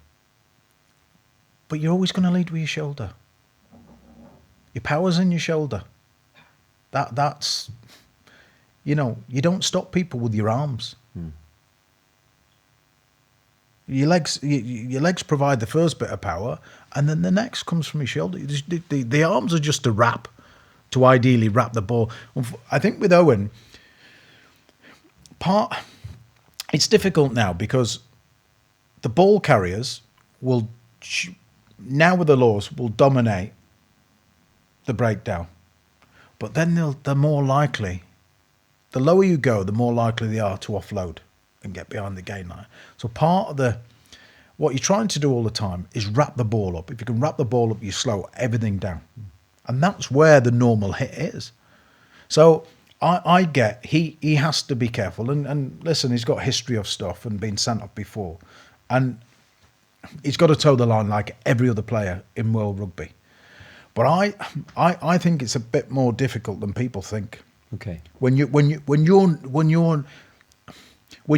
But you're always going to lead with your shoulder. Your power's in your shoulder. That's you don't stop people with your arms. Your legs provide the first bit of power, and then the next comes from your shoulder. The arms are just to ideally wrap the ball. I think with Owen, it's difficult now because the ball carriers will, now with the laws, will dominate the breakdown. But then they're more likely, the lower you go, the more likely they are to offload and get behind the gain line. So part of what you're trying to do all the time is wrap the ball up. If you can wrap the ball up, you slow everything down. And that's where the normal hit is. So I get he has to be careful. And listen, he's got a history of stuff and been sent off before. And he's got to toe the line like every other player in world rugby. But I think it's a bit more difficult than people think. Okay. When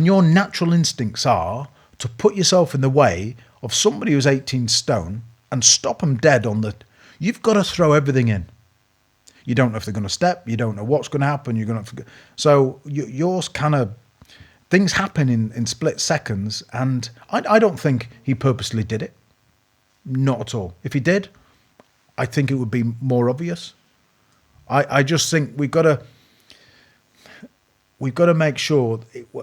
your natural instincts are to put yourself in the way of somebody who's 18 stone and stop them dead you've got to throw everything in. You don't know if they're going to step. You don't know what's going to happen. You're going to so yours kind of things happen in split seconds, and I don't think he purposely did it. Not at all. If he did, I think it would be more obvious. I just think we've got to make sure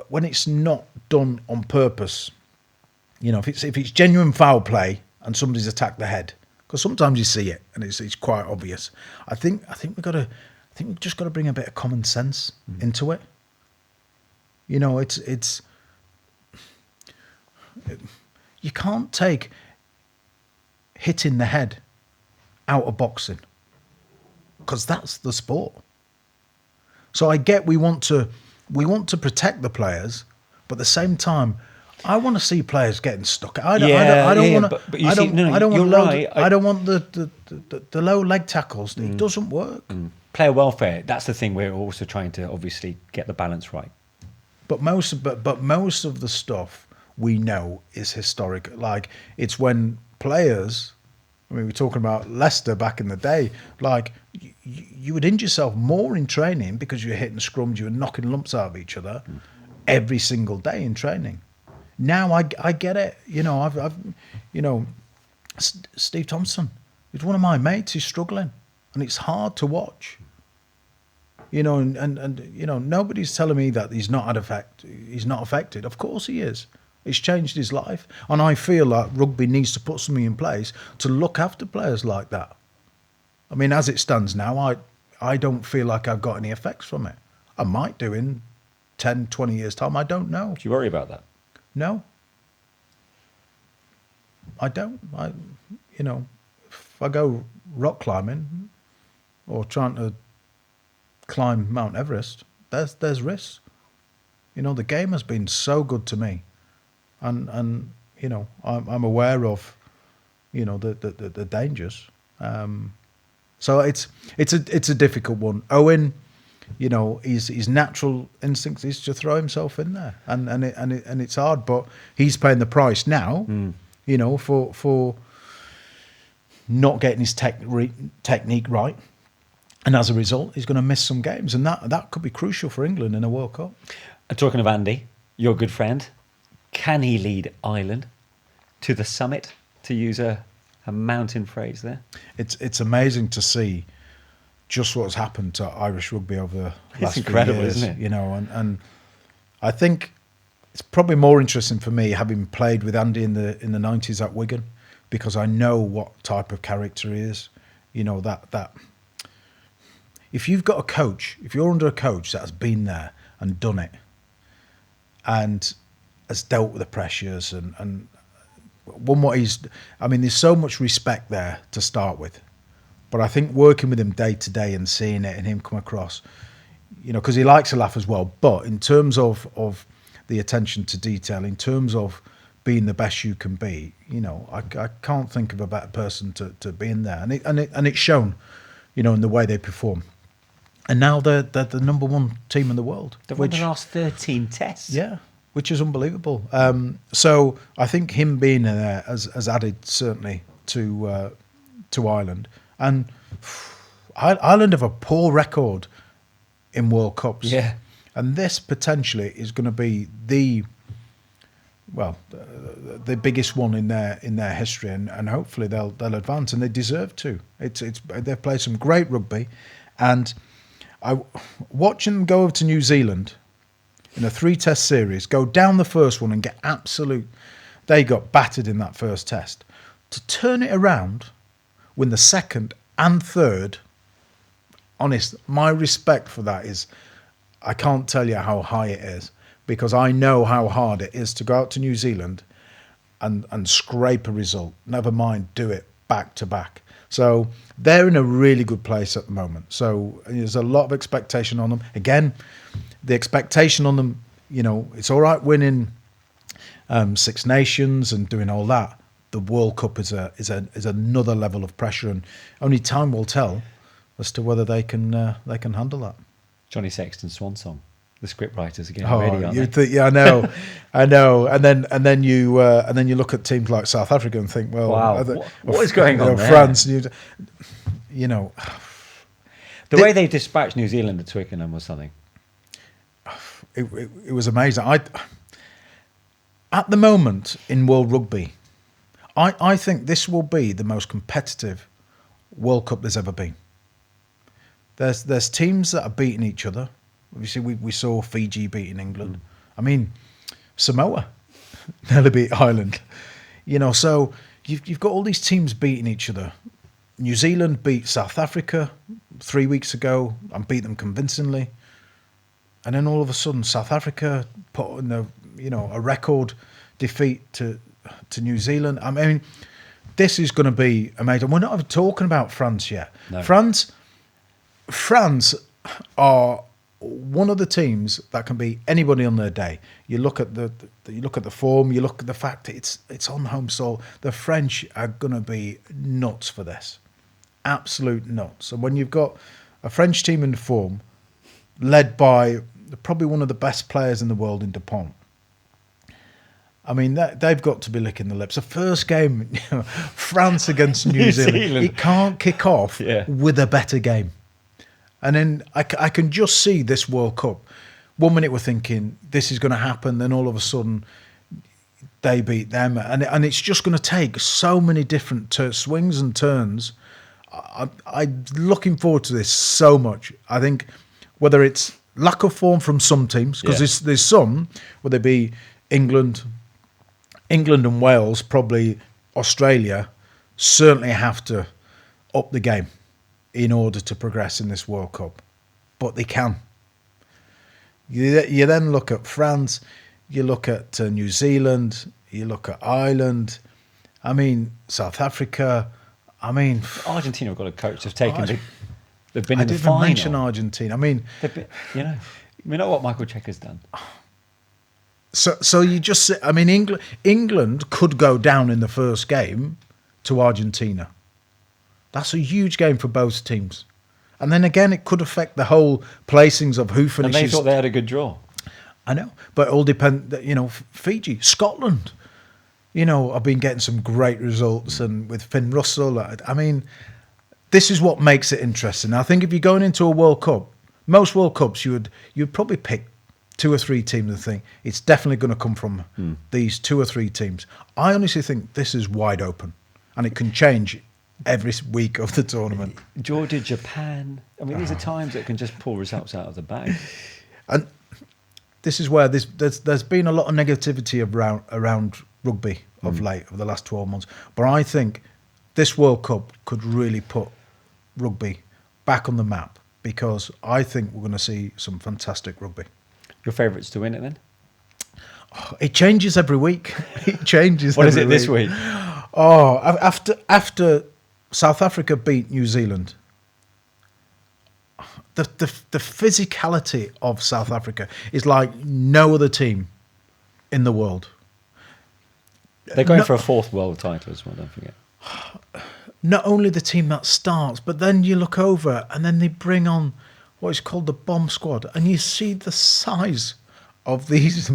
when it's not done on purpose. If it's genuine foul play and somebody's attacked the head, because sometimes you see it and it's quite obvious. I think we've just got to bring a bit of common sense into it. It's you can't take hitting the head out of boxing, because that's the sport. So I get we want to protect the players, but at the same time, I want to see players getting stuck. I don't want the low leg tackles. It doesn't work. Player welfare. That's the thing we're also trying to obviously get the balance right. But most of the stuff we know is historic. Like, it's when players, I mean, we're talking about Leicester back in the day, like, you would injure yourself more in training because you're hitting scrums, you were knocking lumps out of each other every single day in training. Now I get it. You know, I've you know, Steve Thompson, he's one of my mates, he's struggling, and it's hard to watch. You know, and you know, nobody's telling me that he's not affected. Of course he is. It's changed his life. And I feel like rugby needs to put something in place to look after players like that. I mean, as it stands now, I don't feel like I've got any effects from it. I might do in 10, 20 years' time. I don't know. Do you worry about that? No. I don't. You know, if I go rock climbing or trying to climb Mount Everest, there's risks. You know, the game has been so good to me. And you know, I'm aware of, you know, the dangers. So it's a difficult one. Owen, you know, his natural instinct is to throw himself in there, and it's hard, but he's paying the price now. You know, for not getting his technique right, and as a result, he's going to miss some games, and that could be crucial for England in a World Cup. Talking of Andy, your good friend. Can he lead Ireland to the summit, to use a mountain phrase there? It's amazing to see just what's happened to Irish rugby over the last few incredible, years, isn't it? You know, and I think it's probably more interesting for me having played with Andy in the 90s at Wigan, because I know what type of character he is. You know, that if you've got a coach, if you're under a coach that has been there and done it and has dealt with the pressures and won what he's... I mean, there's so much respect there to start with. But I think working with him day to day and seeing it and him come across, you know, because he likes to laugh as well. But in terms of the attention to detail, in terms of being the best you can be, you know, I can't think of a better person to be in there. And it's shown, you know, in the way they perform. And now they're the number one team in the world. They've won the last 13 tests. Yeah, which is unbelievable. So I think him being there has added certainly to Ireland. And Ireland have a poor record in World Cups. Yeah. And this potentially is going to be the biggest one in their history, and hopefully they'll advance, and they deserve to. They've played some great rugby, and watching them go over to New Zealand in a 3-test series, go down the first one and get they got battered in that first test. To turn it around, win the second and third, honest, my respect for that is, I can't tell you how high it is, because I know how hard it is to go out to New Zealand and scrape a result, never mind do it back to back. So they're in a really good place at the moment. So there's a lot of expectation on them. Again, the expectation on them, you know, it's all right winning Six Nations and doing all that. The World Cup is another level of pressure, and only time will tell as to whether they can handle that. Johnny Sexton's swan song. The script writers are getting ready, aren't they? Yeah, I know. And then you look at teams like South Africa and think, well, wow, what is going on there? France, you know, the way they dispatched New Zealand at Twickenham was something. It was amazing. At the moment in World Rugby, I think this will be the most competitive World Cup there's ever been. There's teams that are beating each other. Obviously, we saw Fiji beating England. I mean, Samoa nearly beat Ireland. You know, so you've got all these teams beating each other. New Zealand beat South Africa 3 weeks ago and beat them convincingly. And then all of a sudden, South Africa put in a record defeat to New Zealand. I mean, this is going to be amazing. We're not even talking about France yet. No. France are one of the teams that can beat anybody on their day. You look at the form. You look at the fact that it's on home soil. The French are going to be nuts for this, absolute nuts. And when you've got a French team in form, led by probably one of the best players in the world in DuPont. I mean, they've got to be licking the lips. The first game, France against New Zealand, it can't kick off with a better game. And then I can just see this World Cup. 1 minute we're thinking this is going to happen, then all of a sudden they beat them, and it's just going to take so many different swings and turns. I'm looking forward to this so much. I think whether it's lack of form from some teams, because there's some, whether it be England and Wales, probably Australia, certainly have to up the game in order to progress in this World Cup. But they can. You then look at France, you look at New Zealand, you look at Ireland, I mean, South Africa, I mean... Argentina have got a coach that's taken... They've been I in the didn't final. mention Argentina. I mean... We know what Michael Checker's done. So you just... I mean, England could go down in the first game to Argentina. That's a huge game for both teams. And then again, it could affect the whole placings of who finishes. And they thought they had a good draw. I know, but it all depends. Fiji, Scotland. I've been getting some great results, and with Finn Russell. I mean, this is what makes it interesting. I think if you're going into a World Cup, most World Cups you'd probably pick 2 or 3 teams and think it's definitely going to come from these 2 or 3 teams. I honestly think this is wide open, and it can change every week of the tournament. Georgia, Japan. I mean, these are times that can just pull results out of the bag. And this is where there's been a lot of negativity around rugby of late, over the last 12 months. But I think this World Cup could really put rugby back on the map, because I think we're going to see some fantastic rugby. Your favourites to win it then? It changes every week. It changes. What is it this week? Oh, after South Africa beat New Zealand, the physicality of South Africa is like no other team in the world. They're going for a 4th world title as well, don't forget. Not only the team that starts, but then you look over and then they bring on what is called the bomb squad, and you see the size of these.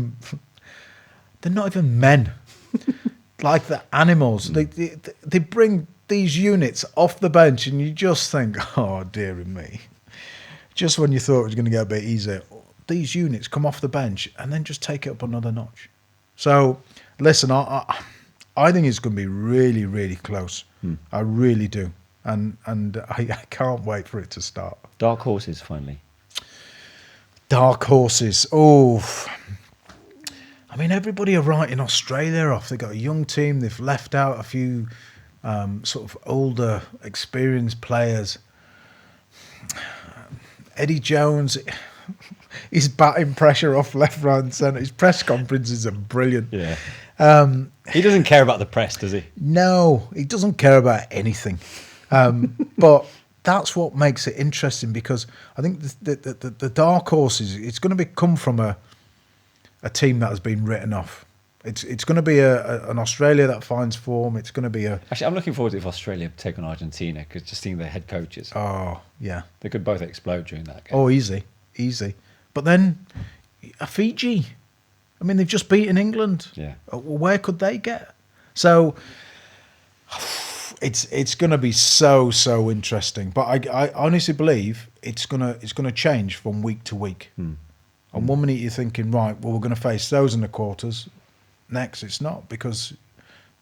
They're not even men. Like the animals. They bring these units off the bench, and you just think, oh, dearie me. Just when you thought it was going to get a bit easier, these units come off the bench and then just take it up another notch. So, listen, I think it's going to be really, really close. I really do. And I can't wait for it to start. Dark horses, finally. Dark horses. Oh, I mean, everybody are writing Australia off. They've got a young team. They've left out a few sort of older, experienced players. Eddie Jones, he's batting pressure off left, right and centre. His press conferences are brilliant. Yeah. He doesn't care about the press, does he? No, he doesn't care about anything. But that's what makes it interesting, because I think the dark horses, it's going to come from a team that has been written off. It's going to be an Australia that finds form. It's going to be Actually, I'm looking forward to if Australia take on Argentina, because just seeing their head coaches. Oh, yeah. They could both explode during that game. Oh, easy. But then a Fiji. I mean, they've just beaten England. Yeah. Where could they get? So it's going to be so interesting. But I honestly believe it's going to change from week to week. And 1 minute you're thinking, right, well, we're going to face those in the quarters. Next, it's not, because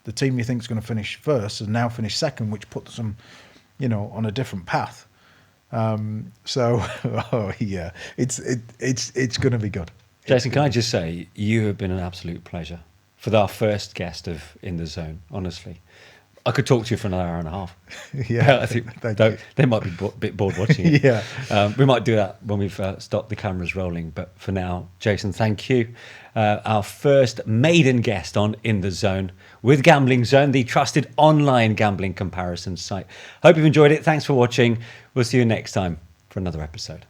the team you think is going to finish first has now finished second, which puts them, on a different path. So, oh yeah, it's going to be good. Jason, can I just say, you have been an absolute pleasure for our first guest of In the Zone, honestly. I could talk to you for another hour and a half. Yeah, I think they might be a bit bored watching it. Yeah. We might do that when we've stopped the cameras rolling. But for now, Jason, thank you. Our first maiden guest on In the Zone with Gambling Zone, the trusted online gambling comparison site. Hope you've enjoyed it. Thanks for watching. We'll see you next time for another episode.